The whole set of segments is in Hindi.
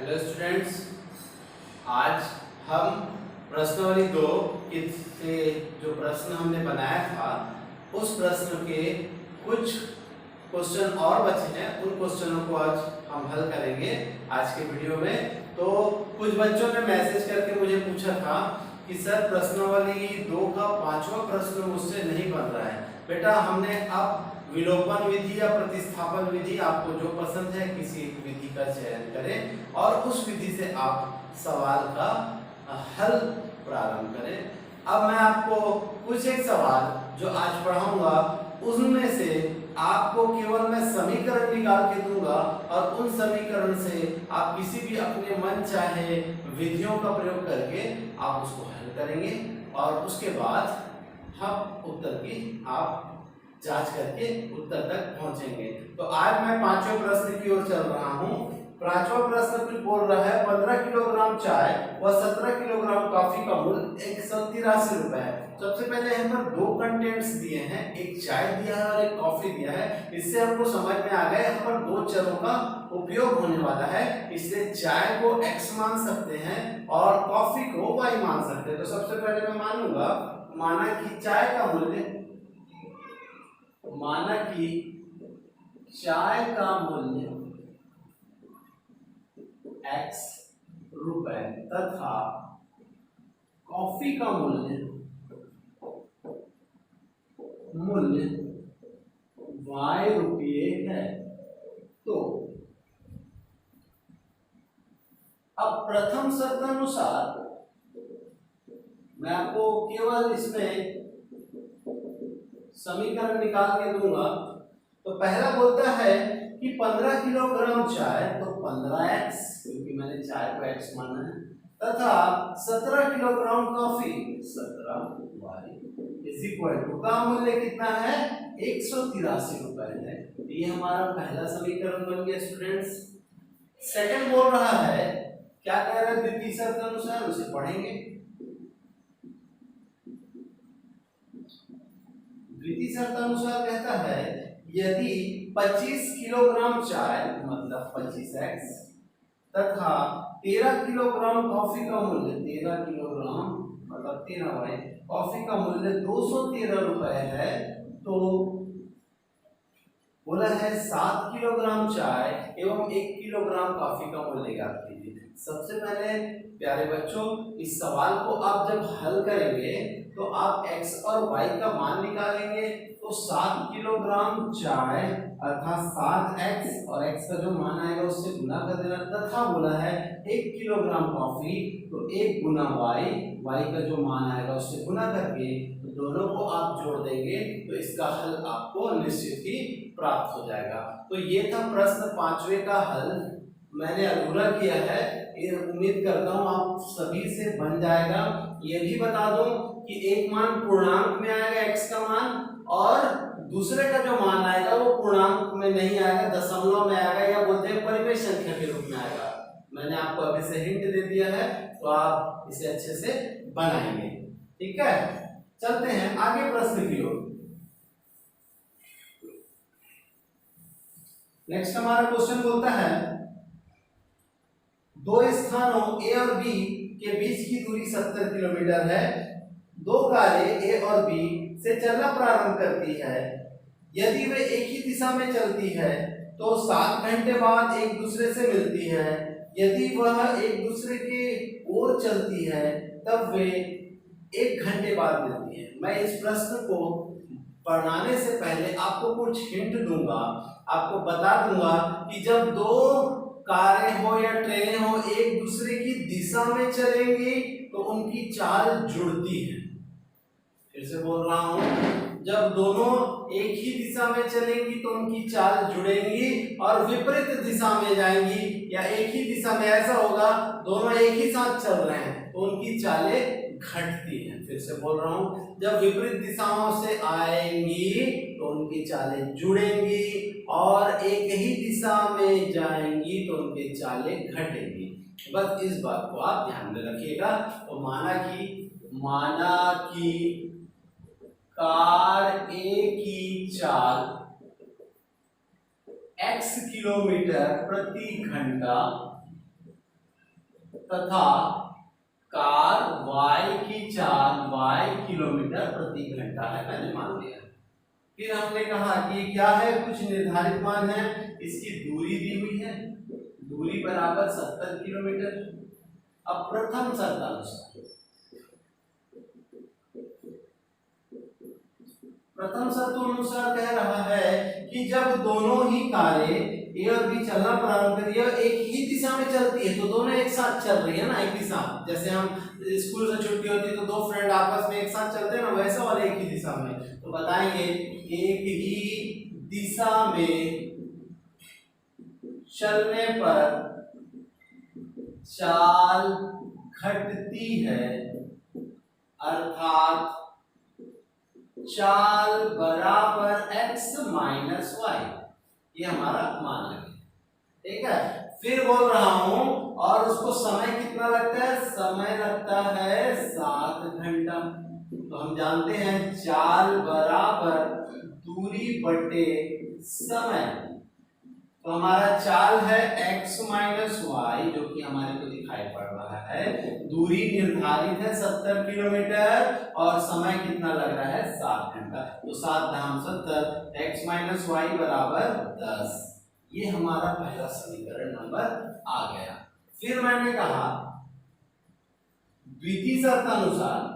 हेलो स्टूडेंट्स, आज हम प्रश्नावली 2 के से जो प्रश्न हमने बनाया था उस प्रश्न के कुछ क्वेश्चन और बचे हैं। उन क्वेश्चनों को आज हम हल करेंगे आज के वीडियो में। तो कुछ बच्चों ने मैसेज करके मुझे पूछा था कि सर प्रश्नावली 2 का 5वां प्रश्न मुझसे नहीं बन रहा है। बेटा हमने अब विलोपन विधि या प्रतिस्थापन विधि, आपको जो पसंद है किसी एक विधि का चयन करें और उस विधि से आप सवाल का हल प्रारंभ करें। अब मैं आपको कुछ एक सवाल जो आज पढ़ाऊंगा उसमें से आपको केवल मैं समीकरण निकाल के दूंगा और उन समीकरण से आप किसी भी अपने मन चाहे विधियों का प्रयोग करके आप उसको हल करेंगे और उसके बाद हम उत्तर की आप जांच करके उत्तर तक पहुंचेंगे। तो आज मैं 5वें प्रश्न की ओर चल रहा हूं। 5वां प्रश्न कुछ बोल रहा है 15 किलोग्राम चाय व 17 किलोग्राम कॉफी का मूल्य 183 रुपए है। सबसे पहले यहाँ पर दो कंटेंट्स दिए हैं, एक चाय दिया है और एक कॉफी दिया है। इससे हमको समझ में आ गया यहाँ पर दो चरों का उपयोग होने वाला है, इसलिए चाय को x मान सकते हैं और कॉफी को y मान सकते हैं। तो सबसे पहले मैं मानूंगा, माना कि चाय का मूल्य x रुपए तथा कॉफी का मूल्य y रुपये है। तो अब प्रथम शर्त अनुसार मैं आपको केवल इसमें समीकरण निकाल के दूंगा। तो पहला बोलता है कि 15 किलोग्राम चाय, तो 15x क्योंकि मैंने चाय को x माना है, तथा 17 kilogram coffee 17y is equal to का मूल्य कितना है 183 रुपए है। ये हमारा पहला समीकरण बन गया स्टूडेंट्स। सेकंड बोल रहा है, क्या कह रहा है द्वितीय शर्त अनुसार, उसे पढ़ेंगे। द्वितीय शर्त अनुसार कहता है यदि 25 किलोग्राम चाय मतलब 25x तथा 13 किलोग्राम कॉफी का मूल्य 13 किलोग्राम मतलब 13y कॉफी का मूल्य 213 रुपए है, तो बोला है 7 किलोग्राम चाय एवं 1 किलोग्राम कॉफी का मूल्य ज्ञात कीजिए। सबसे पहले प्यारे बच्चों, इस सवाल को आप जब हल करेंगे तो आप x और y का मान निकालेंगे। तो 7 किलोग्राम चाय अर्थात 7x और x का जो मान आएगा उससे गुना कर देना, तथा बोला है 1 किलोग्राम कॉफी, तो 1 गुना y का जो मान आएगा उससे गुना करके तो दोनों को आप जोड़ देंगे तो इसका हल आपको निश्चित ही प्राप्त हो जाएगा। तो ये था प्रश्न 5वें का हल। मैंने अधूरा किया है, ये उम्मीद करता हूँ आप सभी से बन जाएगा। ये भी बता दूं कि एक मान पूर्णांक में आएगा x का मान, और दूसरे का जो मान आएगा वो पूर्णांक में नहीं आएगा, दशमलव में आएगा या बोलते हैं परिमेय संख्या के रूप में आएगा। मैंने आपको अभी से हिंट दे दिया है, तो आप इसे अच्छे से बनाएंगे। ठीक है, चलते हैं आगे प्रश्न की ओर। नेक्स्ट हमारा क्वेश्चन बोलता है दो स्थानों A और B के बीच की दूरी 70 किलोमीटर है। दो कारें A और B से चलना प्रारंभ करती है। यदि वे एक ही दिशा में चलती है तो 7 घंटे बाद एक दूसरे से मिलती है। यदि वह एक दूसरे के ओर चलती है तब वे 1 घंटे बाद मिलती है। मैं इस प्रश्न को पढ़ाने से पहले आपको कुछ हिंट दूंगा, आपको बता दूंगा कि जब दो कारें हो या ट्रेनें हो एक दूसरे की दिशा में चलेंगी तो उनकी चाल जुड़ती है। फिर से बोल रहा हूं, जब दोनों एक ही दिशा में चलेंगी तो उनकी चाल जुड़ेंगी, और विपरीत दिशा में जाएंगी या एक ही दिशा में, ऐसा होगा दोनों एक ही साथ चल रहे हैं तो उनकी चालें घटती हैं। फिर से बोल रहा हूं, जब विपरीत दिशाओं से आएंगी तो उनकी चालें जुड़ेंगी और एक ही दिशा में जाएंगी तो उनकी चालें घटेंगी। बस इस बात को आप ध्यान में रखिएगा। तो माना कि कार A की चाल x किलोमीटर प्रति घंटा तथा कार y की चाल y किलोमीटर प्रति घंटा है, मैंने मान लिया। फिर हमने कहा कि ये क्या है, कुछ निर्धारित मान है, इसकी दूरी दी हुई है, दूरी बराबर 70 किलोमीटर। अब प्रथम शर्तानुसार कह रहा है कि जब दोनों ही कारें ए और बी चलना प्रारंभ करी है, एक ही दिशा में चलती है, तो दोनों एक साथ चल रही है ना, एक दिशा। जैसे हम स्कूल से छुट्टी होती है तो दो फ्रेंड आपस में एक साथ चलते हैं ना, वैसा और एक ही दिशा में। तो बताएंगे एक ही दिशा में चलने पर चाल घटती है, अर्थात चाल बराबर x माइनस वाई। ये हमारा मान है, ठीक है। फिर बोल रहा हूं, और उसको समय कितना लगता है, समय लगता है 7 घंटा। तो हम जानते हैं चाल बराबर दूरी बटे समय। तो हमारा चाल है x माइनस वाई, जो कि हमारे को दिखाई पड़ रहा है। दूरी निर्धारित है 70 किलोमीटर और समय कितना लग रहा है, 7 घंटा। तो 7 धाम 70, x माइनस वाई बराबर 10। ये हमारा पहला समीकरण नंबर आ गया। फिर मैंने कहा द्वितीय शर्तानुसार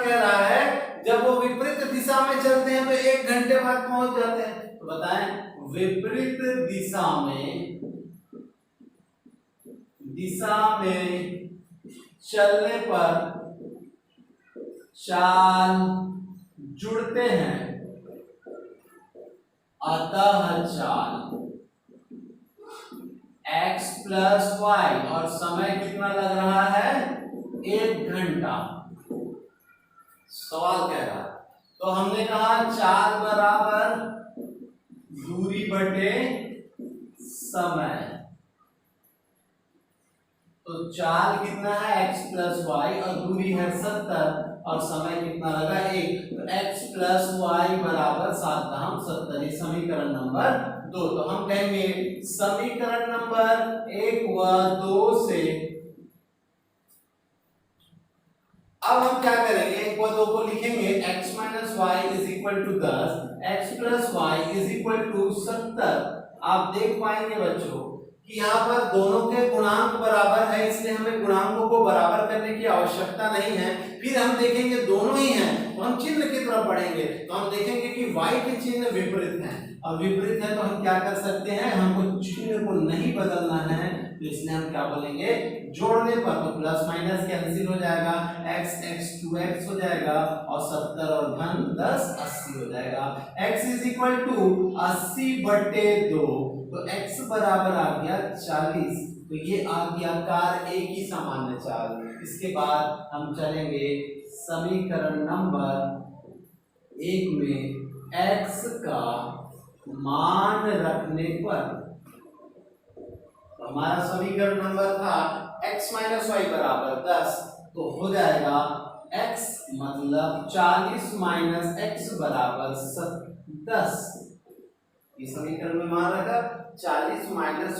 कह रहा है जब वो विपरीत दिशा में चलते हैं तो 1 घंटे बाद पहुंच जाते हैं। तो बताएं विपरीत दिशा में चलने पर चाल जुड़ते हैं, अतः चाल x प्लस वाई, और समय कितना लग रहा है, 1 घंटा। सवाल कह रहा, तो हमने कहा चाल बराबर दूरी बटे समय। तो चाल कितना है, x प्लस वाई, और दूरी है 70 और समय कितना लगा, 1। तो x प्लस वाई बराबर 7 धाम 70। ये समीकरण नंबर 2। तो हम कहेंगे समीकरण नंबर 1 व 2 से अब हम क्या करेंगे, 1 व 2 को लिखेंगे x minus Y is equal to 10, x plus Y is equal to 70। आप देख पाएंगे बच्चों कि यहाँ पर दोनों के गुणांक बराबर है, इसलिए हमें गुणांकों को बराबर करने की आवश्यकता नहीं है। फिर हम देखेंगे दोनों ही हैं, तो हम चिन्ह की तरफ बढ़ेंगे, तो हम देखेंगे कि y के चिन्ह विपरीत हैं, और विपरीत है तो हम क्या कर सकते हैं, हमको चिन्ह को नहीं बदलना है, तो इसलिए हम क्या बोलेंगे, जोड़ने पर तो प्लस माइनस कैंसिल हो जाएगा, x 2x हो जाएगा, और 70 और धन 10 80 हो जाएगा। x इज इक्वल टू 80 बटे 2, तो x बराबर आ गया 40। तो ये आ गया कार ए की सामान्य चाल। इसके बाद हम चलेंगे समीकरण नंबर 1 में x का मान रखने पर। तो हमारा समीकरण नंबर था x माइनस वाई बराबर 10, तो हो जाएगा x मतलब 40 माइनस x बराबर 10। इस समीकरण में मान रखा 40 माइनस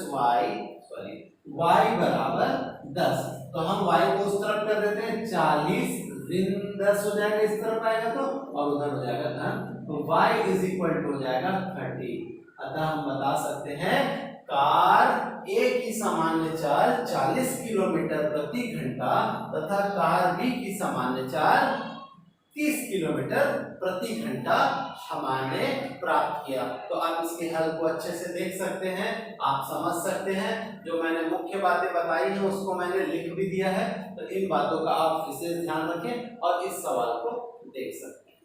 y बराबर 10। तो हम y को उस तरफ कर देते हैं, 40 ऋण 10 हो जाएगा, इस तरफ आएगा तो, और उधर हो जाएगा धन, तो y इज इक्वल टू हो जाएगा 30। अतः हम बता सकते हैं कार ए की सामान्य चाल 40 किलोमीटर प्रति घंटा तथा कार बी की सामान्य चाल 30 किलोमीटर प्रति घंटा हमने प्राप्त किया। तो आप इसके हल को अच्छे से देख सकते हैं, आप समझ सकते हैं। जो मैंने मुख्य बातें बताई हैं उसको मैंने लिख भी दिया है, तो इन बातों का आप विशेष ध्यान रखें और इस सवाल को देख सकते हैं।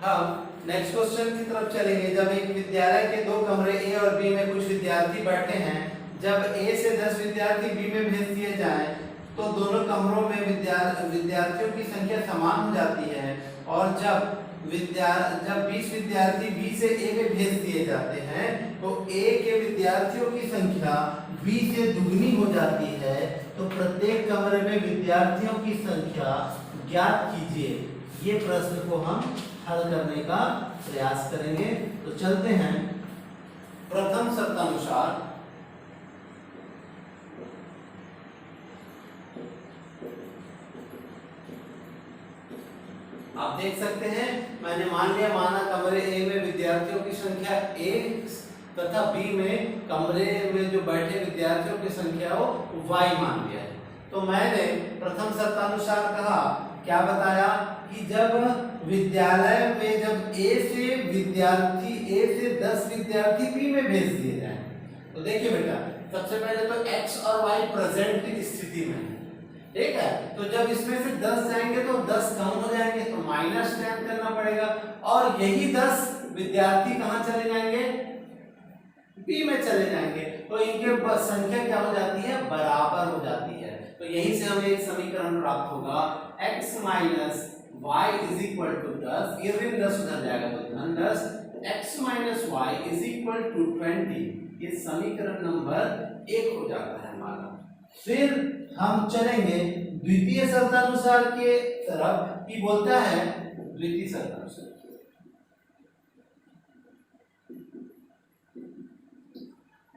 हम नेक्स्ट क्वेश्चन की तरफ चलेंगे। जब एक विद्यालय के 2 कमरे ए और बी में कुछ विद्यार्थी बैठे हैं, जब ए से 10 विद्यार्थी बी में भेज दिए जाएं, तो दोनों कमरों में विद्यार्थियों की संख्या समान हो जाती है, और जब 20 विद्यार्थी बी से ए में भेज दिए जाते हैं तो ए के विद्यार्थियों की संख्या बी से दुगनी हो जाती है। तो प्रत्येक कमरे में विद्यार्थियों की संख्या ज्ञात कीजिए। ये प्रश्न को हम हल करने का प्रयास करेंगे। तो चलते हैं। प्रथम शर्तानुसार आप देख सकते हैं, मैंने माना कमरे ए में विद्यार्थियों की संख्या एक तथा बी में कमरे में जो बैठे विद्यार्थियों की संख्या हो y मान लिया है। तो मैंने प्रथम शर्तानुसार कहा, क्या बताया कि जब विद्यालय में जब ए से 10 विद्यार्थी बी में भेज दिए जाए, तो देखिए बेटा, सबसे पहले तो x और y प्रेजेंट स्थिति में है, ठीक है। तो जब इसमें से 10 जाएंगे तो 10 कम हो जाएंगे, तो -10 करना पड़ेगा, और यही 10 विद्यार्थी कहाँ चले जाएंगे, बी में चले जाएंगे, तो इनके संख्या क्या हो जाती है, बराबर हो जाती है। तो यही से हमें एक समीकरण प्राप्त होगा, x minus y is equal to 10, ये ऋण 10 उधर जाएगा तो धन 10, x minus y is equal to 20, ये समीकरण नंबर 1 हो जाता है हमारा। फिर हम चलेंगे द्वितीय शर्तानुसार के तरफ, कि बोलता है द्वितीय शर्तानुसार,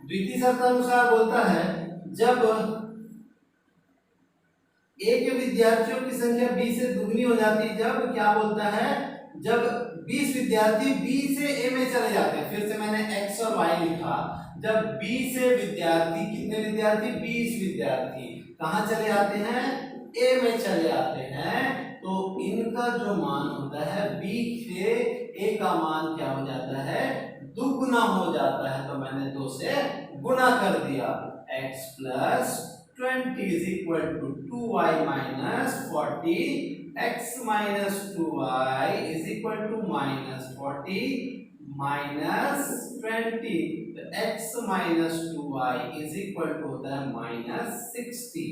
द्वितीय शर्तानुसार बोलता है जब ए के विद्यार्थियों की संख्या बी से दुगनी हो जाती है, जब क्या बोलता है, जब 20 विद्यार्थी बी से ए में चले जाते हैं। फिर से मैंने x और y लिखा, जब बी से विद्यार्थी, कितने विद्यार्थी, 20 विद्यार्थी कहाँ चले जाते हैं, ए में चले आते हैं, तो इनका जो मान होता है बी से ए का मान क्या हो जाता है, दुगना हो जाता है। तो मैंने 2 से गुना कर दिया, x plus 20 is equal to 2y minus 40, x minus 2y is equal to minus 40 minus 20, तो x minus 2y is equal to होता है माइनस 60।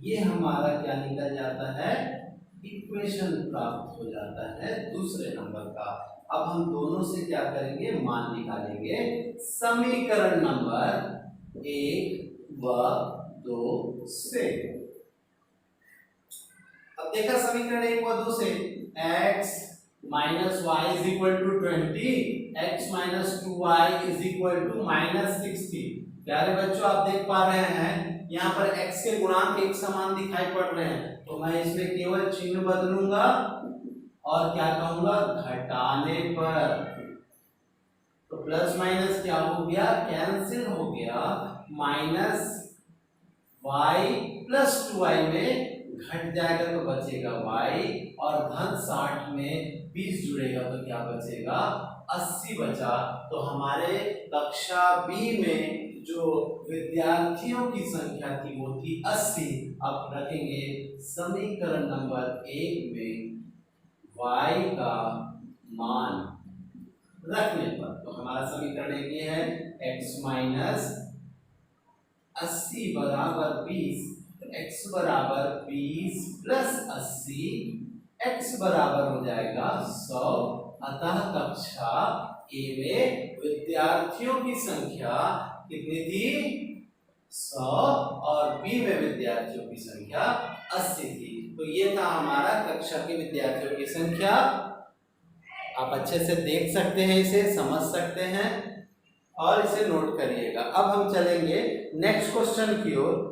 ये हमारा क्या निकल जाता है, इक्वेशन प्राप्त हो जाता है दूसरे नंबर का। अब हम दोनों से क्या करेंगे, मान निकालेंगे। समीकरण नंबर 1 व 2 से, अब देखा समीकरण 1 व 2 से, x minus Y is equal to 20, x minus 2y is equal to minus 60। प्यारे बच्चों, आप देख पा रहे हैं यहाँ पर x के गुणांक एक समान दिखाई पड़ रहे हैं, तो मैं इसमें केवल चिन्ह बदलूंगा और क्या कहूंगा, घटाने पर, तो प्लस माइनस क्या हो गया, कैंसिल हो गया, माइनस y प्लस 2y में घट जाएगा तो बचेगा y, और धन 60 में 20 जुड़ेगा तो क्या बचेगा, 80 बचा। तो हमारे कक्षा बी में जो विद्यार्थियों की संख्या थी वो थी 80। अब रखेंगे समीकरण नंबर 1 में y का मान रखने पर, तो हमारा समीकरण एक ये है, x माइनस 80 बराबर 20, x बराबर 20 प्लस 80, x बराबर हो जाएगा 100। अतः कक्षा ए में विद्यार्थियों की संख्या कितनी थी, 100, और बी में विद्यार्थियों की संख्या 80 थी। तो ये था हमारा कक्षा के विद्यार्थियों की संख्या। आप अच्छे से देख सकते हैं, इसे समझ सकते हैं और इसे नोट करिएगा। अब हम चलेंगे नेक्स्ट क्वेश्चन की ओर।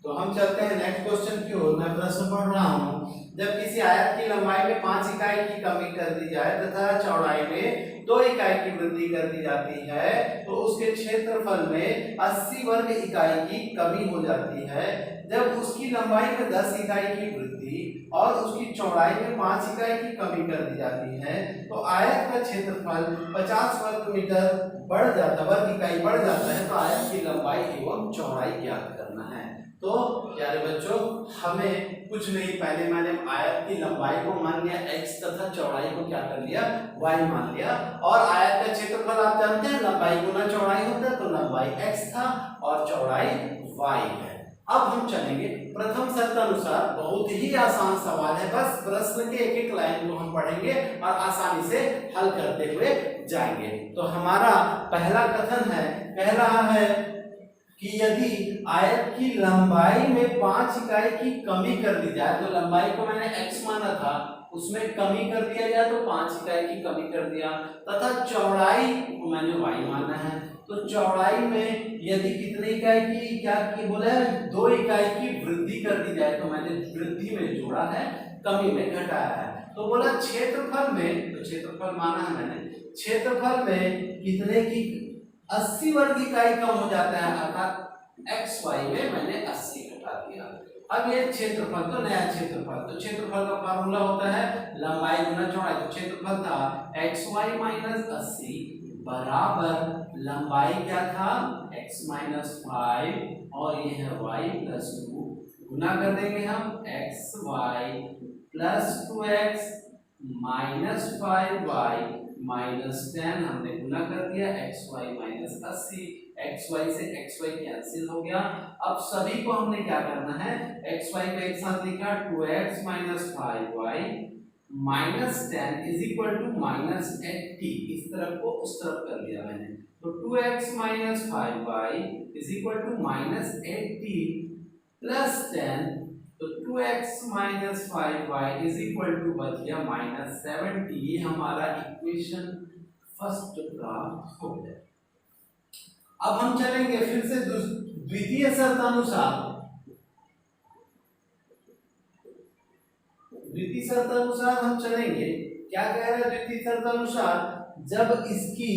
तो हम चलते हैं नेक्स्ट क्वेश्चन की ओर। मैं प्रश्न पढ़ रहा हूँ, जब किसी आयत की लंबाई में 5 इकाई की कमी कर दी जाए तथा चौड़ाई में 2 इकाई की वृद्धि कर दी जाती है, तो उसके क्षेत्रफल में 80 वर्ग इकाई की कमी हो जाती है। जब उसकी लंबाई में 10 इकाई की वृद्धि और उसकी चौड़ाई में 5 इकाई की कमी कर दी जाती है, तो आयत का क्षेत्रफल 50 वर्ग मीटर बढ़ जाता, वर्ग इकाई बढ़ जाता है। तो आयत की लंबाई एवं चौड़ाई ज्ञात करना है। तो प्यारे बच्चों, हमें कुछ नहीं, पहले मैंने आयत की लंबाई को मान लिया x तथा चौड़ाई को क्या कर लिया, y मान लिया, और आयत का क्षेत्रफल आप जानते हैं लंबाई गुना चौड़ाई होता है, तो लंबाई x था और चौड़ाई y है। अब हम चलेंगे प्रथम शर्तानुसार। बहुत ही आसान सवाल है, बस प्रश्न के एक एक लाइन को हम पढ़ेंगे और आसानी से हल करते हुए जाएंगे। तो हमारा पहला कथन है, कह रहा है कि यदि आयत की लंबाई में 5 इकाई की कमी कर दी जाए, तो लंबाई को मैंने x माना था, उसमें कमी कर दिया जाए तो 5 इकाई की कमी कर दिया, तथा चौड़ाई को मैंने y माना है, तो चौड़ाई में यदि कितने इकाई की क्या की बोला है, 2 इकाई की वृद्धि कर दी जाए, तो मैंने वृद्धि में जोड़ा है, कमी में घटाया है। तो बोला क्षेत्रफल में, तो क्षेत्रफल माना है मैंने, क्षेत्रफल में कितने की 80 वर्ग इकाई कम हो जाता है, अर्थात एक्स वाई में मैंने 80 घटा दिया। अब ये क्षेत्रफल, तो नया क्षेत्रफल, तो क्षेत्रफल का फार्मूला होता है लंबाई गुना चौड़ाई, तो क्षेत्रफल था एक्स वाई माइनस 80 बराबर लंबाई क्या था x माइनस 5 और ये है y प्लस 2, गुना कर देंगे हम X Y plus 2x minus 5y minus 10, हमने गुना कर दिया x Y minus 80, X Y से एक्स वाई कैंसिल हो गया। अब सभी को हमने क्या करना है, एक्स वाई को एक साथ लिखा 2x minus 5y minus 10 is equal to minus 80, इस तरफ को उस तरफ कर दिया मैंने, तो 2x minus 5y is equal to minus 80 plus 10, तो 2x minus 5y is equal to बच गया माइनस 70। ये हमारा इक्वेशन फर्स्ट प्राप्त हो गया। अब हम चलेंगे फिर से द्वितीय शर्तानुसार, द्वितीय शर्तानुसार हम चलेंगे। क्या कह रहा है द्वितीय शर्तानुसार, जब इसकी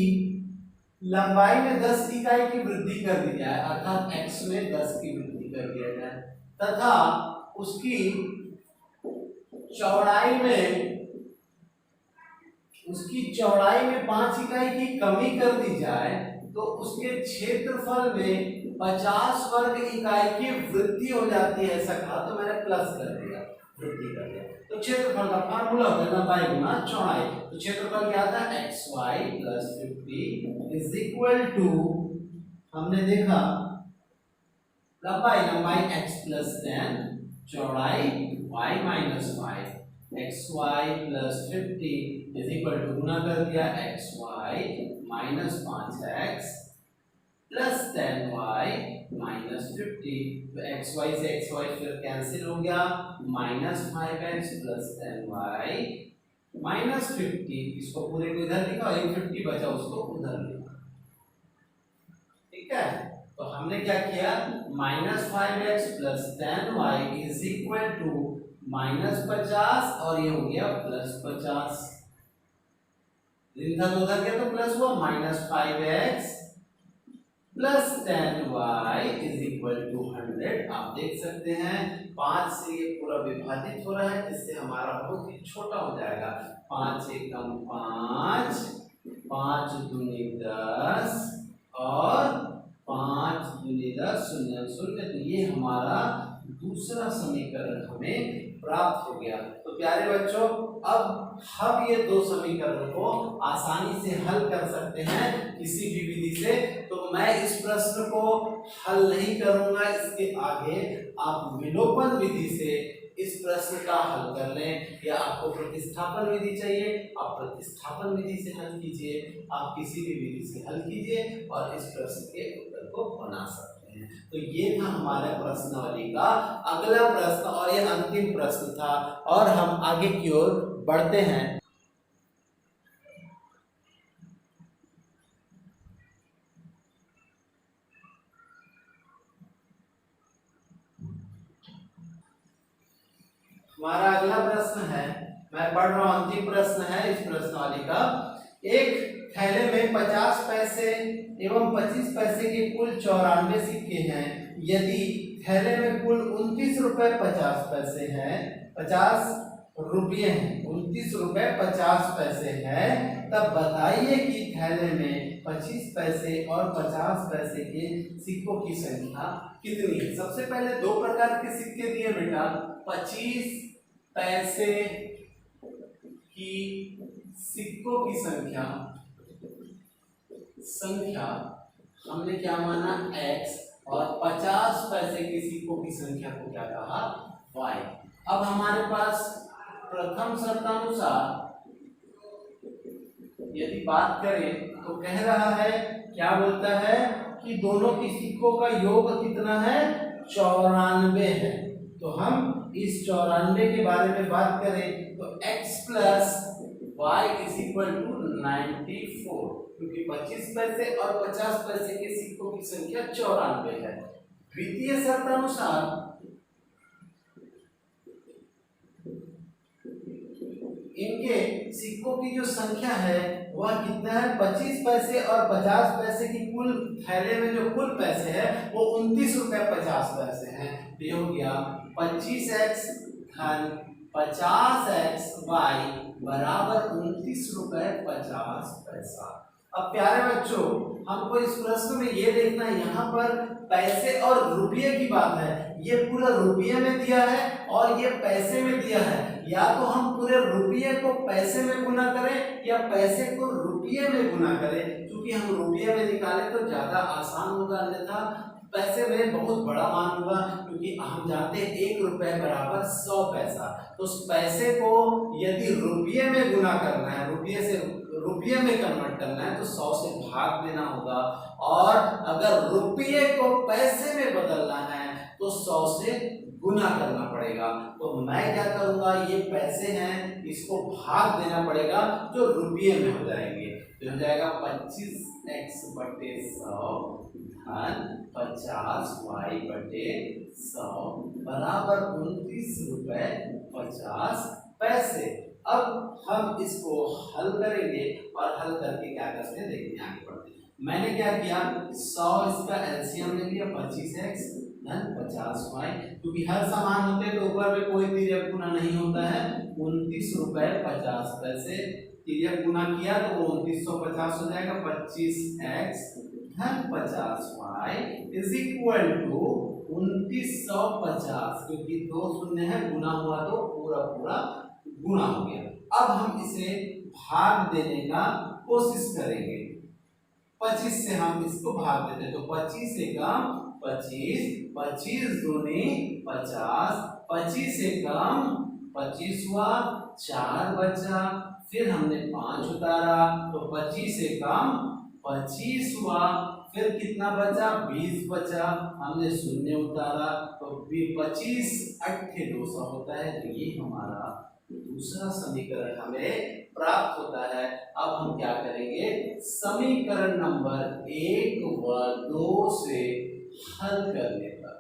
लंबाई में 10 इकाई की वृद्धि कर दी जाए, अर्थात x में 10 की वृद्धि कर दिया जाए, तथा उसकी चौड़ाई में 5 इकाई की कमी कर दी जाए, तो उसके क्षेत्रफल में 50 वर्ग इकाई की वृद्धि हो जाती है, ऐसा कहा, तो मैंने प्लस कर दिया, वृद्धि कर दिया। तो क्षेत्रफल का फार्मूला होता है लंबाई गुना चौड़ाई, तो क्षेत्रफल क्या था x Y plus 50 is equal to, हमने देखा लंबाई x प्लस 10, चौड़ाई y minus 5, x Y plus 50 is equal to, गुना कर दिया x Y minus 5x plus 10y minus 50, तो एक्स वाई से एक्स वाई फिर कैंसिल हो गया, minus 5x plus 10y minus 50, इसको पूरे को इधर लिखा और 50 बचा उसको उधर लिखा, ठीक है। तो हमने क्या किया, minus 5x plus 10y is equal to minus 50 और ये हो गया प्लस 50, इधर उधर गया तो प्लस हुआ, minus 5x plus 10y is equal to 100। आप देख सकते हैं 5 से ये पूरा विभाजित हो रहा है, इससे हमारा बहुत ही छोटा हो जाएगा, 5 से कम 5, 5 दूनी 10 और 5 दूनी 10 शून्य शून्य, तो ये हमारा दूसरा समीकरण हमें प्राप्त हो गया। तो प्यारे बच्चों, अब हम ये दो समीकरणों को आसानी से हल कर सकते हैं किसी भी विधि से। तो मैं इस प्रश्न को हल नहीं करूंगा, इसके आगे आप विलोपन विधि से इस प्रश्न का हल कर लें, या आपको प्रतिस्थापन विधि चाहिए आप प्रतिस्थापन विधि से हल कीजिए, आप किसी भी विधि से हल कीजिए और इस प्रश्न के उत्तर को बना सकते हैं। तो ये था हमारे प्रश्नावली का अगला प्रश्न और ये अंतिम प्रश्न था, और हम आगे की ओर बढ़ते हैं। हमारा अगला प्रश्न है, मैं पढ़ रहा हूं, अंतिम प्रश्न है इस प्रश्नावली का। एक थैले में 50 पैसे एवं 25 पैसे के कुल 94 सिक्के हैं। यदि थैले में कुल 29 रुपए 50 पैसे हैं, 50 रुपये हैं, 29 रुपए 50 पैसे हैं, तब बताइए कि थैले में 25 पैसे और 50 पैसे के सिक्कों की संख्या कितनी है। सबसे पहले दो प्रकार के सिक्के दिए बेटा, 25 पैसे की सिक्कों की संख्या हमने क्या माना x, और 50 पैसे के सिक्कों की संख्या को क्या कहा y। अब हमारे पास प्रथम शर्तानुसार यदि बात करें तो कह रहा है, क्या बोलता है कि दोनों की सिक्कों का योग कितना है, 94 है। तो हम इस 94 के बारे में बात करें तो x plus Y is equal to 94, क्योंकि 25 पैसे और 50 पैसे के सिक्कों की संख्या 94 है। द्वितीय शर्तानुसार इनके सिक्कों की जो संख्या है वह कितना है, 25 पैसे और 50 पैसे की कुल थैले में जो कुल पैसे हैं वो 29 रुपए 50 पैसे हैं। तो ये हो गया 25x धन 50x y बराबर 29 रुपए 50 पैसा। अब प्यारे बच्चों, हमको इस प्रश्न में ये देखना है, यहाँ पर पैसे और रुपये की बात है। ये पूरा रुपये में दिया है और ये पैसे में दिया है। या तो हम पूरे रुपये को पैसे में गुना करें या पैसे को रुपये में गुना करें। क्योंकि हम रुपये में निकालें तो ज्यादा आसान होगा, अन्यथा पैसे में बहुत बड़ा मान होगा। क्योंकि हम जानते हैं 1 रुपए बराबर 100 पैसा। तो उस पैसे को यदि रुपये में गुना करना है, रुपये से रुपये में कन्वर्ट करना है तो 100 से भाग देना होगा। और अगर रुपये को पैसे में बदलना है तो 100 से गुना करना पड़ेगा। तो मैं क्या करूंगा, ये पैसे हैं इसको भाग देना पड़ेगा जो रुपये में हो जाएंगे। तो हो जाएगा 25x बटे 100 धन 50y बटे 100 बराबर 29 रुपए 50 पैसे। अब हम इसको हल करेंगे और हल करके क्या करते हैं देखते हैं, आगे बढ़ते हैं। मैंने क्या किया, 100 इसका एलसीएम ले लिया, 25x धन 50y, क्योंकि हर समान होते हैं तो ऊपर में कोई तिर्यक गुना नहीं होता है। 29 रुपए 50 पैसे तिर्यक गुना किया तो वो 2950 हो जाएगा। 25x धन 50y इज इक्वल टू 2950, क्योंकि 2 शून्य है, गुना हुआ तो पूरा पूरा गुना हो गया। अब हम इसे भाग देने का कोशिश करेंगे। 25 से हम इसको भाग देते हैं तो 25 से कम 25, 25 दूनी 50, 25 से कम 25 हुआ, 4 बचा, फिर हमने 5 उतारा तो 25 से कम 25 हुआ, फिर कितना बचा, 20 बचा, हमने शून्य उतारा तो 25 8 200 होता है। तो ये हमारा दूसरा समीकरण हमें प्राप्त होता है। अब हम क्या करेंगे, समीकरण नंबर 1 व 2 से हल करने पर,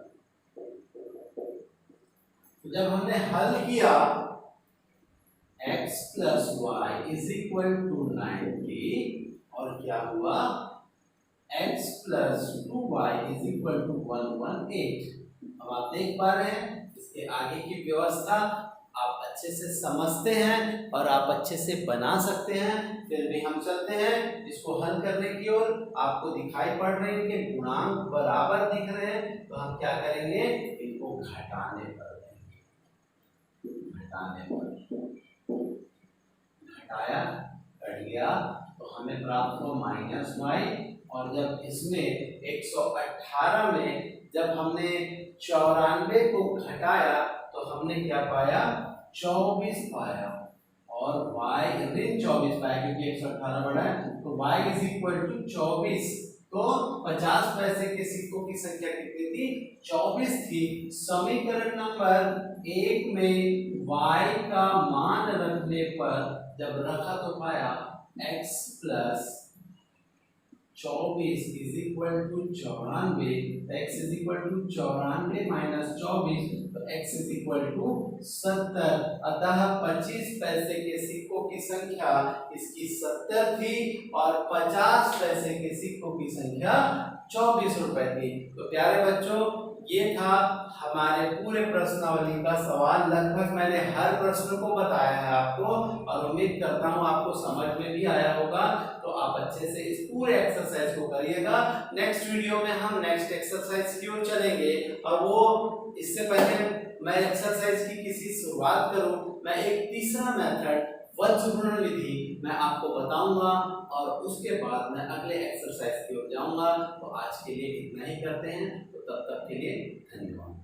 जब हमने हल किया x plus Y is equal to 90 और क्या हुआ, x plus 2y is equal to 118। अब आप देख पा रहे हैं इसके आगे की व्यवस्था आप अच्छे से समझते हैं और आप अच्छे से बना सकते हैं। फिर भी हम चलते हैं इसको हल करने की ओर। आपको दिखाई पड़ रहे हैं कि गुणांक बराबर दिख रहे हैं, तो हम क्या करेंगे, इनको घटाने पर देंगे। घटाने पर घटाया, कट गया तो हमें प्राप्त हुआ -y। और जब इसमें 118 में जब हमने 94 को घटाया तो हमने क्या पाया, 24 पाया। और y ऋण 24 पाया क्योंकि 118 बड़ा है, तो y इज इक्वल टू 24। तो 50 पैसे के सिक्कों की संख्या कितनी थी, 24 थी। समीकरण नंबर 1 में y का मान रखने पर जब रखा तो पाया x plus 24 is equal to 94, x is equal to 94 minus 24 तो x इज इक्वल टू 70। अतः 25 पैसे के सिक्कों की संख्या इसकी 70 थी और 50 पैसे के सिक्कों की संख्या 24 रुपए थी। तो प्यारे बच्चों, ये था हमारे पूरे प्रश्नावली का सवाल। लगभग मैंने हर प्रश्न को बताया है आपको और उम्मीद करता हूँ आपको समझ में भी आया होगा। तो आप अच्छे से इस पूरे एक्सरसाइज को करिएगा। नेक्स्ट वीडियो में हम नेक्स्ट एक्सरसाइज की ओर चलेंगे और वो इससे पहले मैं एक्सरसाइज की किसी शुरुआत करूं, मैं एक तीसरा मेथड वज्रघूर्ण विधि मैं आपको बताऊंगा और उसके बाद मैं अगले एक्सरसाइज की ओर जाऊंगा। तो आज के लिए इतना ही करते हैं, तो तब तक के लिए धन्यवाद।